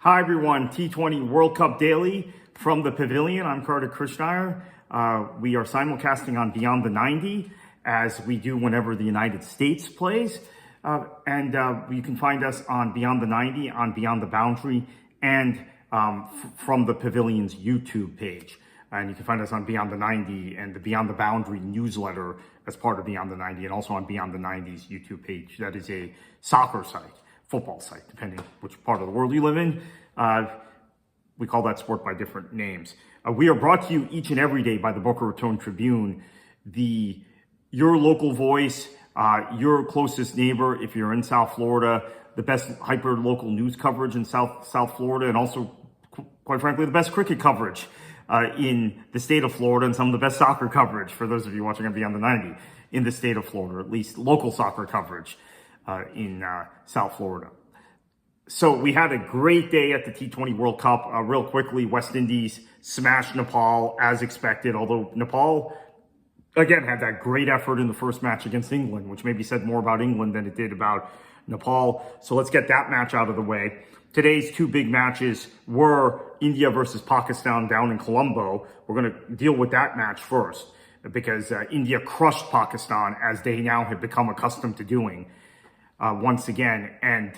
Hi everyone, T20 World Cup Daily from the Pavilion. I'm Carter Krishnaiyer. We are simulcasting on Beyond the 90 as we do whenever the United States plays. And you can find us on Beyond the 90, on Beyond the Boundary, and from the Pavilion's YouTube page. And you can find us on Beyond the 90 and the Beyond the Boundary newsletter as part of Beyond the 90, and also on Beyond the 90's YouTube page. That is a soccer site. Football site, depending which part of the world you live in. We call that sport by different names. We are brought to you each and every day by the Boca Raton Tribune, your local voice, your closest neighbor if you're in South Florida, the best hyper-local news coverage in South Florida, and also, quite frankly, the best cricket coverage in the state of Florida, and some of the best soccer coverage, for those of you watching on Beyond the 90, in the state of Florida, or at least local soccer coverage in South Florida. So we had a great day at the T20 World Cup. Real quickly, West Indies smashed Nepal as expected, although Nepal, again, had that great effort in the first match against England, which maybe said more about England than it did about Nepal. So let's get that match out of the way. Today's two big matches were India versus Pakistan down in Colombo. We're going to deal with that match first because India crushed Pakistan, as they now have become accustomed to doing. Once again, and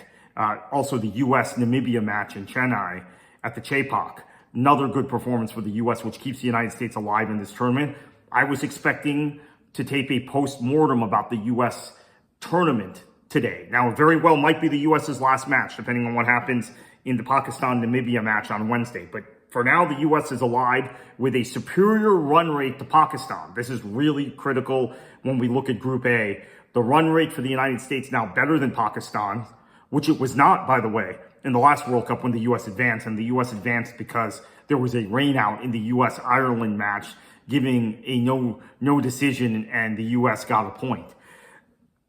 also the U.S.-Namibia match in Chennai at the Chepauk. Another good performance for the U.S., which keeps the United States alive in this tournament. I was expecting to tape a post-mortem about the U.S. tournament today. Now, it very well might be the U.S.'s last match, depending on what happens in the Pakistan-Namibia match on Wednesday. But for now, the U.S. is alive with a superior run rate to Pakistan. This is really critical when we look at Group A. The run rate for the United States now better than Pakistan, which it was not, by the way, in the last World Cup when the U.S. advanced. And the U.S. advanced because there was a rainout in the U.S.-Ireland match, giving a no decision, and the U.S. got a point.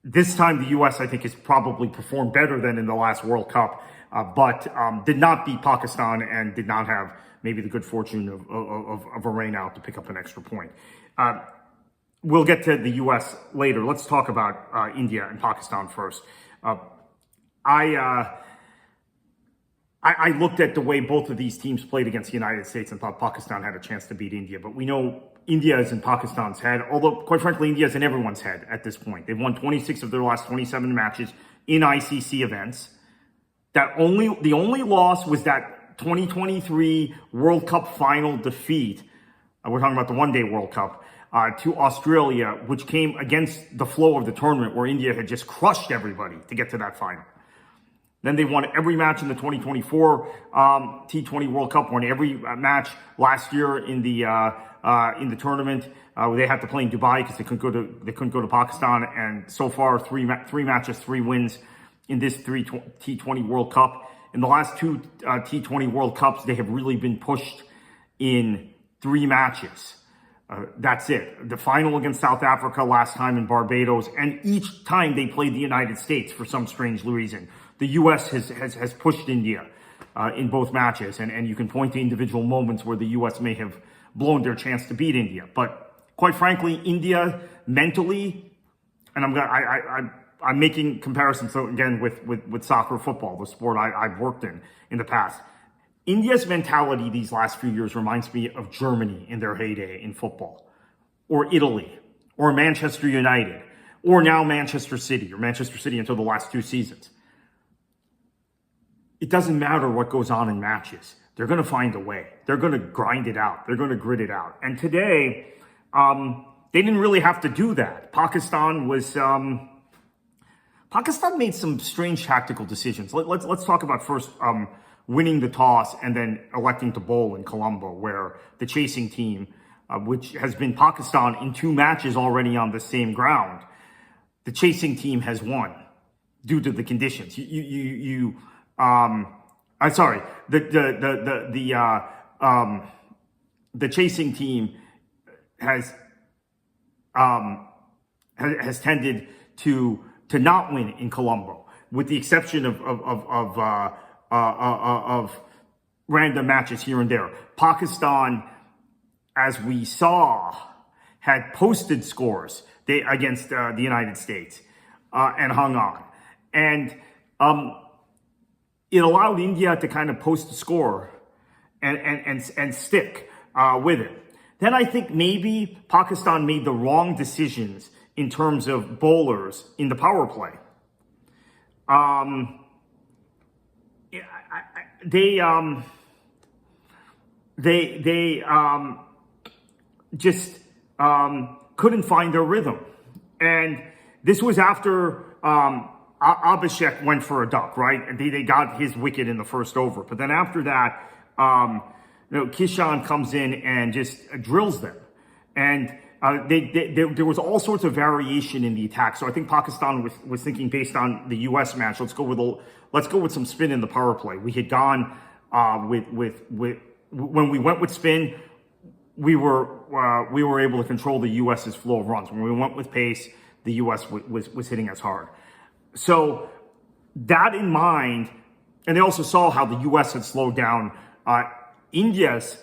This time, the U.S., I think, has probably performed better than in the last World Cup, but did not beat Pakistan and did not have maybe the good fortune of a rainout to pick up an extra point. We'll get to the U.S. later. Let's talk about India and Pakistan first. I looked at the way both of these teams played against the United States and thought Pakistan had a chance to beat India. But we know India is in Pakistan's head, although, quite frankly, India is in everyone's head at this point. They've won 26 of their last 27 matches in ICC events. The only loss was that 2023 World Cup final defeat. We're talking about the one-day World Cup. To Australia, which came against the flow of the tournament, where India had just crushed everybody to get to that final. Then they won every match in the 2024 T20 World Cup, won every match last year in the tournament. They had to play in Dubai because they couldn't go to Pakistan, and so far three matches, 3 wins in this T20 World Cup. In the last two T20 World Cups, they have really been pushed in 3 matches. That's it. The final against South Africa last time in Barbados, and each time they played the United States for some strange reason. The U.S. has pushed India in both matches, and you can point to individual moments where the U.S. may have blown their chance to beat India. But quite frankly, India mentally, and I'm making comparisons again with soccer, football, the sport I've worked in the past. India's mentality these last few years reminds me of Germany in their heyday in football, or Italy, or Manchester United, or now Manchester City until the last 2 seasons. It doesn't matter what goes on in matches. They're going to find a way. They're going to grind it out. They're going to grit it out. And today, they didn't really have to do that. Pakistan made some strange tactical decisions. Let's talk about first winning the toss and then electing to bowl in Colombo, where the chasing team, which has been Pakistan in 2 matches already on the same ground, the chasing team has won due to the conditions. The chasing team has tended to not win in Colombo, with the exception of random matches here and there. Pakistan, as we saw, had posted scores against the United States and hung on. And it allowed India to kind of post a score and stick with it. Then I think maybe Pakistan made the wrong decisions in terms of bowlers in the power play. They just couldn't find their rhythm. And this was after Abhishek went for a duck, right? And they got his wicket in the first over. But then after that, Kishan comes in and just drills them. And there was all sorts of variation in the attack. So I think Pakistan was thinking, based on the U.S. match, let's go with some spin in the power play. We had gone when we went with spin, we were able to control the U.S.'s flow of runs. When we went with pace, the U.S. was hitting us hard. So that in mind, and they also saw how the U.S. had slowed down India's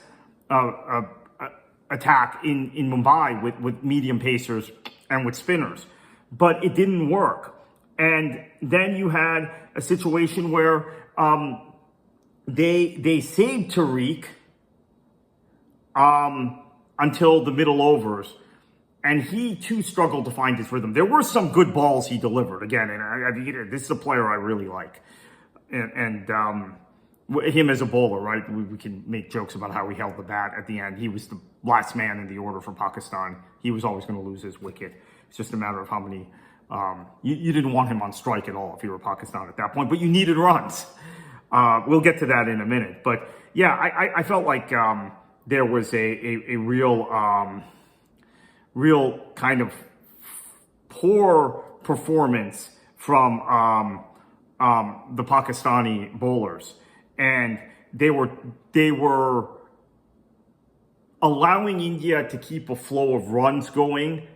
attack in Mumbai with medium pacers and with spinners, but it didn't work. And then you had a situation where they saved Tariq until the middle overs, and he too struggled to find his rhythm. There were some good balls he delivered again, and this is a player I really like, and him as a bowler, right? We can make jokes about how he held the bat at the end. He was the last man in the order for Pakistan. He was always going to lose his wicket. It's just a matter of how many. You didn't want him on strike at all if you were Pakistan at that point, but you needed runs. We'll get to that in a minute. But yeah, I felt like there was a real kind of poor performance from the Pakistani bowlers. And they were allowing India to keep a flow of runs going.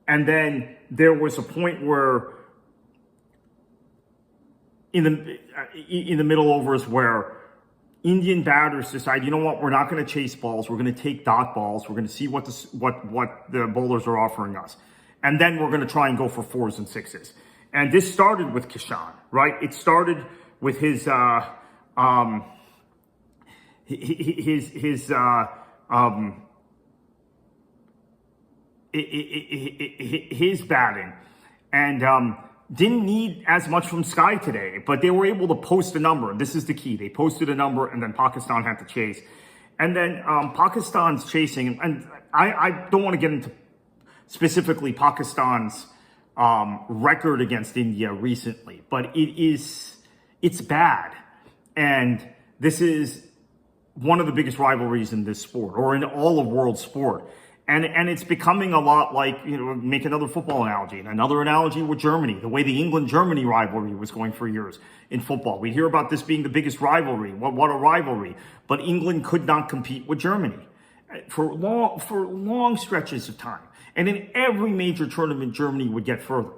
And then there was a point where in the middle overs where Indian batters decide, you know what, we're not going to chase balls. We're going to take dot balls. We're going to see what the bowlers are offering us. And then we're going to try and go for 4s and 6s. And this started with Kishan, right? It started with his batting, and didn't need as much from Sky today, but they were able to post a number. This is the key. They posted a number, and then Pakistan had to chase. And then Pakistan's chasing, and I don't want to get into specifically Pakistan's record against India recently, but it's bad. And this is one of the biggest rivalries in this sport, or in all of world sport. And it's becoming a lot like, make another football analogy, and another analogy with Germany, the way the England-Germany rivalry was going for years in football. We hear about this being the biggest rivalry. What a rivalry. But England could not compete with Germany for long stretches of time. And in every major tournament, Germany would get further.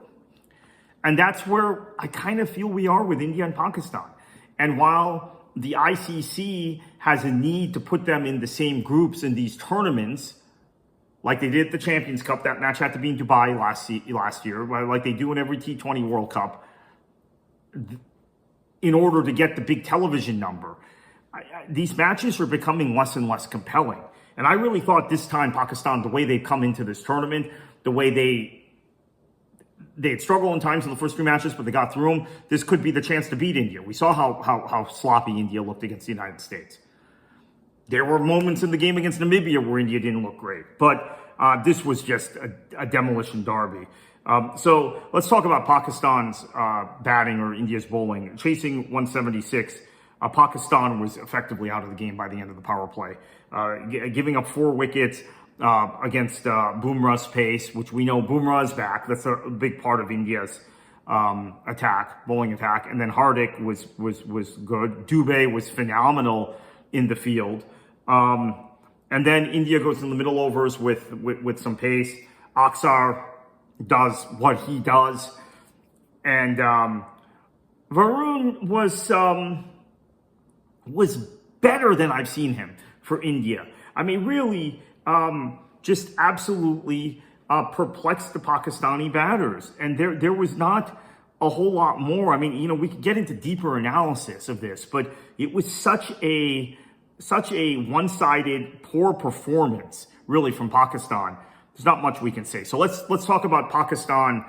And that's where I kind of feel we are with India and Pakistan. And while the ICC has a need to put them in the same groups in these tournaments, like they did at the Champions Cup, that match had to be in Dubai last year, like they do in every T20 World Cup, in order to get the big television number. These matches are becoming less and less compelling. And I really thought this time Pakistan, the way they come into this tournament, the way they had struggled in times in the first 3 matches, but they got through them. This could be the chance to beat India. We saw how sloppy India looked against the United States. There were moments in the game against Namibia where India didn't look great, but this was just a demolition derby. So let's talk about Pakistan's batting, or India's bowling. Chasing 176, Pakistan was effectively out of the game by the end of the power play, giving up 4 wickets against Bumrah's pace, which we know Bumrah is back. That's a big part of India's bowling attack. And then Hardik was good. Dubey was phenomenal in the field. And then India goes in the middle overs with some pace. Aksar does what he does. And Varun was better than I've seen him for India. I mean, really, just absolutely perplexed the Pakistani batters. And there was not a whole lot more. I mean, we could get into deeper analysis of this, but it was such a one-sided, poor performance, really, from Pakistan. There's not much we can say. So let's talk about Pakistan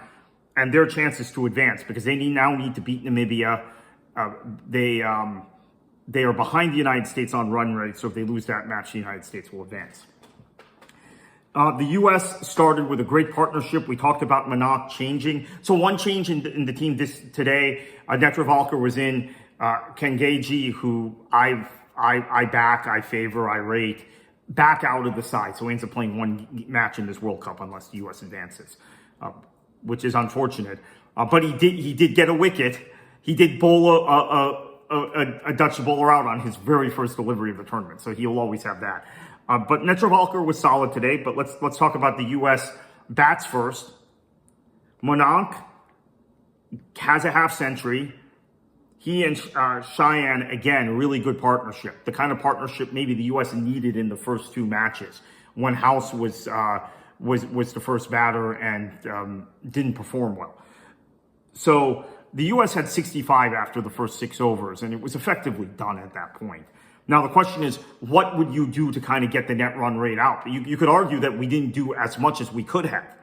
and their chances to advance, because they now need to beat Namibia. They are behind the United States on run rate, so if they lose that match, the United States will advance. The U.S. started with a great partnership. We talked about Manak changing. So one change in the team today, Netravalkar was in. Kengeji, who I back, I favor, I rate, back out of the side. So he ends up playing one match in this World Cup unless the U.S. advances, which is unfortunate. But he did get a wicket. He did bowl a Dutch bowler out on his very first delivery of the tournament. So he'll always have that. But Netravalkar was solid today. But let's talk about the U.S. bats first. Manak has a half century. He and Cheyenne, again, really good partnership. The kind of partnership maybe the U.S. needed in the first two matches when House was the first batter and didn't perform well. So the U.S. had 65 after the first 6 overs, and it was effectively done at that point. Now, the question is, what would you do to kind of get the net run rate out? You could argue that we didn't do as much as we could have.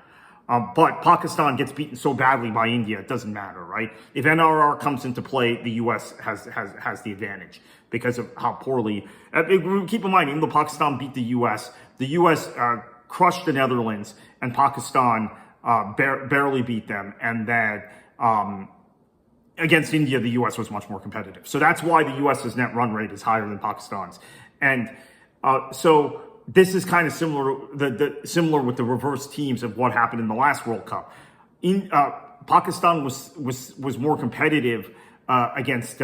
But Pakistan gets beaten so badly by India, it doesn't matter, right? If NRR comes into play, the U.S. has the advantage because of how poorly. Keep in mind, even though Pakistan beat the U.S. Crushed the Netherlands, and Pakistan barely beat them. And that against India, the U.S. was much more competitive. So that's why the U.S.'s net run rate is higher than Pakistan's. And so this is kind of similar with the reverse teams of what happened in the last World Cup. Pakistan was more competitive against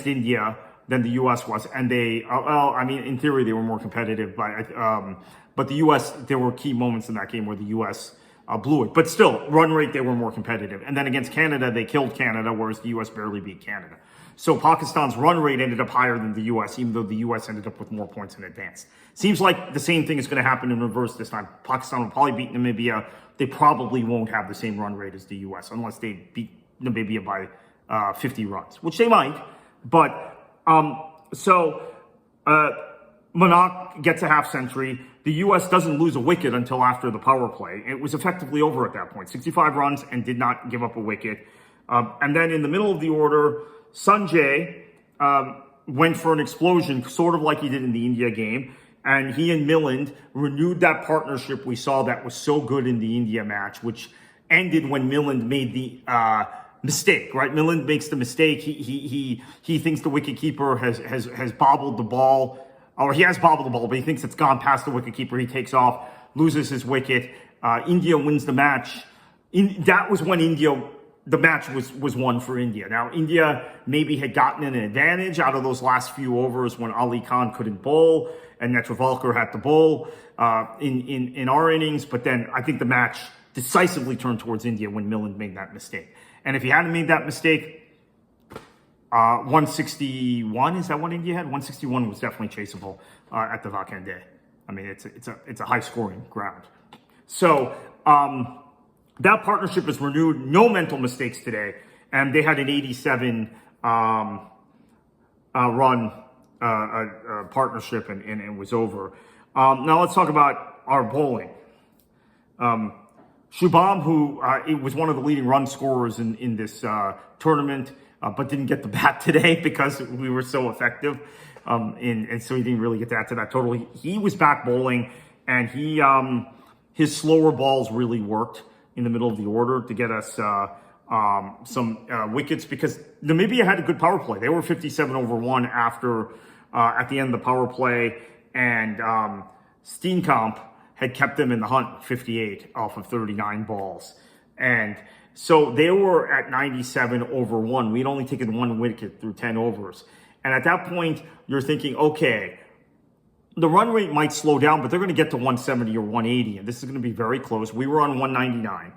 India than the U.S. was, and in theory they were more competitive, but the U.S. there were key moments in that game where the U.S. Blew it, but still run rate they were more competitive. And then against Canada they killed Canada, whereas the U.S. barely beat Canada. So Pakistan's run rate ended up higher than the U.S., even though the U.S. ended up with more points in advance. Seems like the same thing is going to happen in reverse this time. Pakistan will probably beat Namibia. They probably won't have the same run rate as the U.S. unless they beat Namibia by 50 runs, which they might. But Manak gets a half century. The U.S. doesn't lose a wicket until after the power play. It was effectively over at that point. 65 runs and did not give up a wicket. And then in the middle of the order, Sanjay went for an explosion, sort of like he did in the India game. And he and Milland renewed that partnership we saw that was so good in the India match, which ended when Milland made the mistake, right? Milland makes the mistake. He thinks the wicketkeeper has bobbled the ball. Or he has bobbled the ball, but he thinks it's gone past the wicketkeeper. He takes off, loses his wicket. India wins the match. That was when the match was won for India. Now, India maybe had gotten an advantage out of those last few overs when Ali Khan couldn't bowl and Netravalkar had to bowl in our innings. But then I think the match decisively turned towards India when Milland made that mistake. And if he hadn't made that mistake, 161, is that what India had? 161 was definitely chaseable at the Vakande. I mean, it's a high scoring ground. So that partnership is renewed. No mental mistakes today, and they had an 87 run partnership, and it was over. Now let's talk about our bowling. Shubham, who it was one of the leading run scorers in this tournament, but didn't get the bat today because we were so effective. And so he didn't really get to add to that total. He was back bowling, and his slower balls really worked in the middle of the order to get us some wickets, because Namibia had a good power play. They were 57-1 after at the end of the power play, and Steenkamp had kept them in the hunt, 58 off of 39 balls. And so they were at 97-1. We'd only taken one wicket through 10 overs. And at that point, you're thinking, okay, the run rate might slow down, but they're going to get to 170 or 180. And this is going to be very close. We were on 199.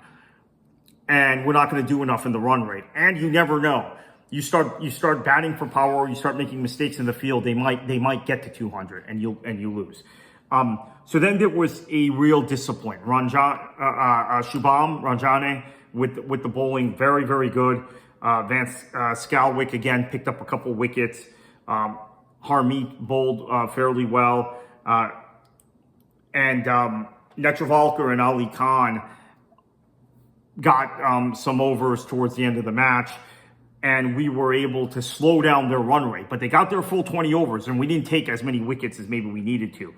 And we're not going to do enough in the run rate. And you never know. You start batting for power, you start making mistakes in the field, they might get to 200 and you lose. So then there was a real discipline. Shubham Ranjane with the bowling. Very, very good. Vance Skalwick again picked up a couple wickets. Harmeet bowled fairly well. And Netravalkar and Ali Khan got some overs towards the end of the match, and we were able to slow down their run rate. But they got their full 20 overs, and we didn't take as many wickets as maybe we needed to.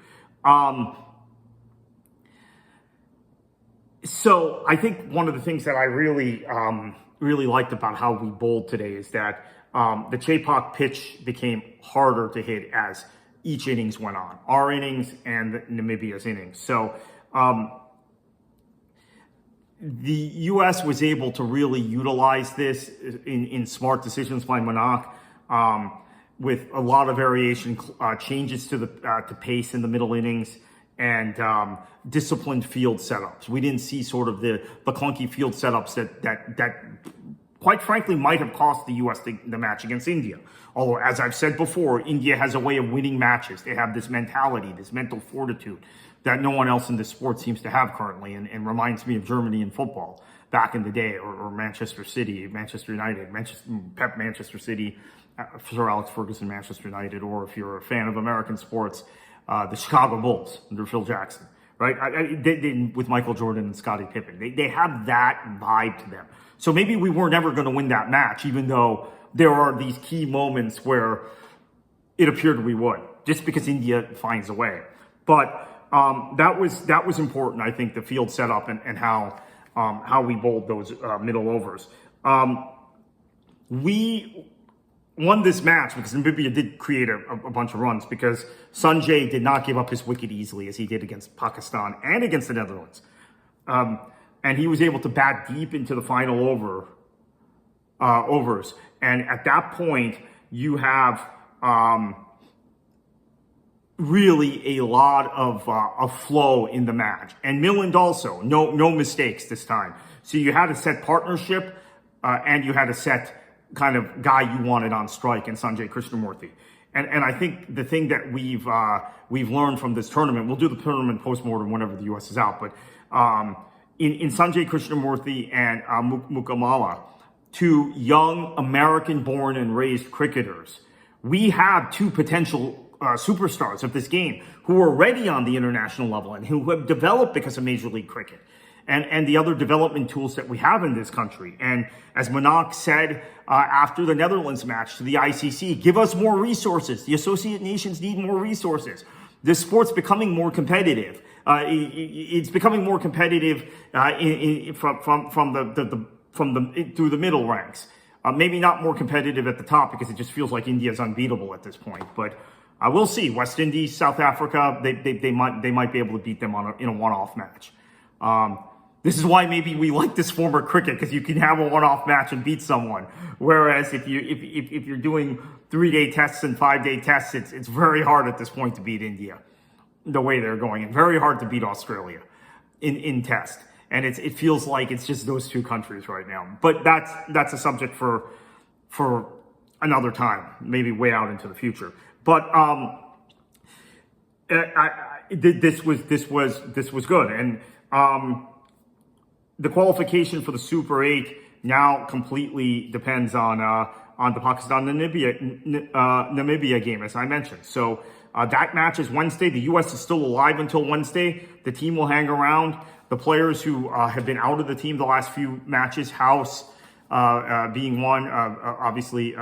So I think one of the things that I really liked about how we bowled today is that the Chepauk pitch became harder to hit as each innings went on. Our innings and Namibia's innings. So the U.S. was able to really utilize this in smart decisions by Manak, with a lot of variation, changes to the to pace in the middle innings, and disciplined field setups. We didn't see sort of the clunky field setups that quite frankly might have cost the U.S. the match against India. Although, as I've said before, India has a way of winning matches. They have this mentality, this mental fortitude that no one else in this sport seems to have currently, and reminds me of Germany in football back in the day, or Manchester City, Manchester United, Pep Manchester City, Sir Alex Ferguson, Manchester United, or if you're a fan of American sports, the Chicago Bulls under Phil Jackson, right? With Michael Jordan and Scottie Pippen. They have that vibe to them. So maybe we were never going to win that match, even though there are these key moments where it appeared we would, just because India finds a way. But that was important, I think, the field setup and how we bowled those middle overs. We won this match because Namibia did create a bunch of runs, because Sanjay did not give up his wicket easily as he did against Pakistan and against the Netherlands. And he was able to bat deep into the final overs. And at that point, you have really a lot of flow in the match. And Milland also, no mistakes this time. So you had a set partnership, and you had a set kind of guy you wanted on strike in Sanjay Krishnamurthy. And I think the thing that we've learned from this tournament, we'll do the tournament postmortem whenever the U.S. is out, but in Sanjay Krishnamurthy and Mukamala, two young American-born and raised cricketers, we have two potential superstars of this game who are already on the international level and who have developed because of Major League Cricket and the other development tools that we have in this country. And as Manak said after the Netherlands match to the ICC, give us more resources. The Associated Nations need more resources. This sport's becoming more competitive. It's becoming more competitive through the middle ranks. Maybe not more competitive at the top, because it just feels like India is unbeatable at this point. But we'll see. West Indies, South Africa, they might be able to beat them in a one-off match. This is why maybe we like this form of cricket, because you can have a one-off match and beat someone. Whereas if you're doing 3-day tests and 5-day tests, it's very hard at this point to beat India the way they're going, and very hard to beat Australia in test. And it feels like it's just those two countries right now. But that's a subject for another time, maybe way out into the future. But this was good, and the qualification for the Super 8 now completely depends on the Pakistan-Namibia game, as I mentioned. So that match is Wednesday. The U.S. is still alive until Wednesday. The team will hang around. The players who have been out of the team the last few matches, House being one, obviously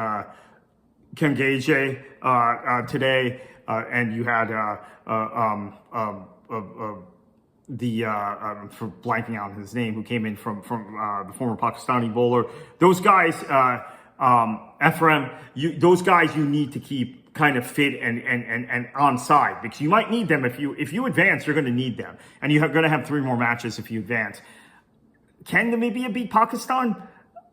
Kemgeje today, and you had for blanking out his name, who came in from the former Pakistani bowler. Those guys, Ephraim, those guys you need to keep kind of fit and on side, because you might need them if you advance. You're going to need them, and you're going to have 3 more matches if you advance. Can Namibia beat Pakistan?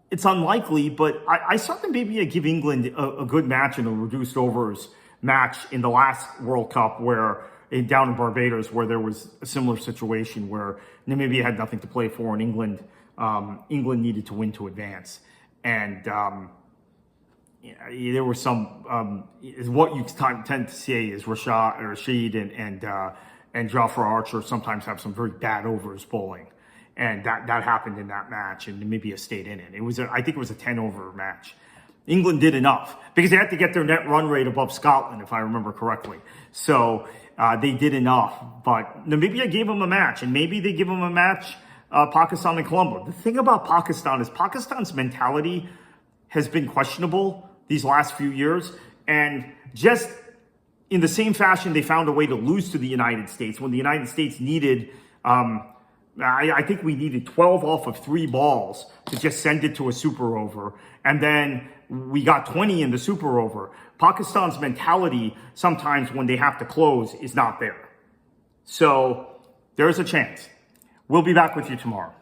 It's unlikely, but I saw Namibia give England a good match in a reduced overs match in the last World Cup, down in Barbados, where there was a similar situation where Namibia had nothing to play for, and England needed to win to advance. And there were some what you tend to say is Rashid and Jafar Archer sometimes have some very bad overs bowling, And that happened in that match, and Namibia stayed in it. I think it was a 10-over match. England did enough because they had to get their net run rate above Scotland, if I remember correctly. So they did enough, but Namibia gave them a match, and maybe they give them a match, Pakistan and Colombo. The thing about Pakistan is Pakistan's mentality has been questionable these last few years, and just in the same fashion, they found a way to lose to the United States when the United States needed, I think we needed 12 off of 3 balls to just send it to a super over. And then we got 20 in the super over. Pakistan's mentality sometimes when they have to close is not there. So there's a chance. We'll be back with you tomorrow.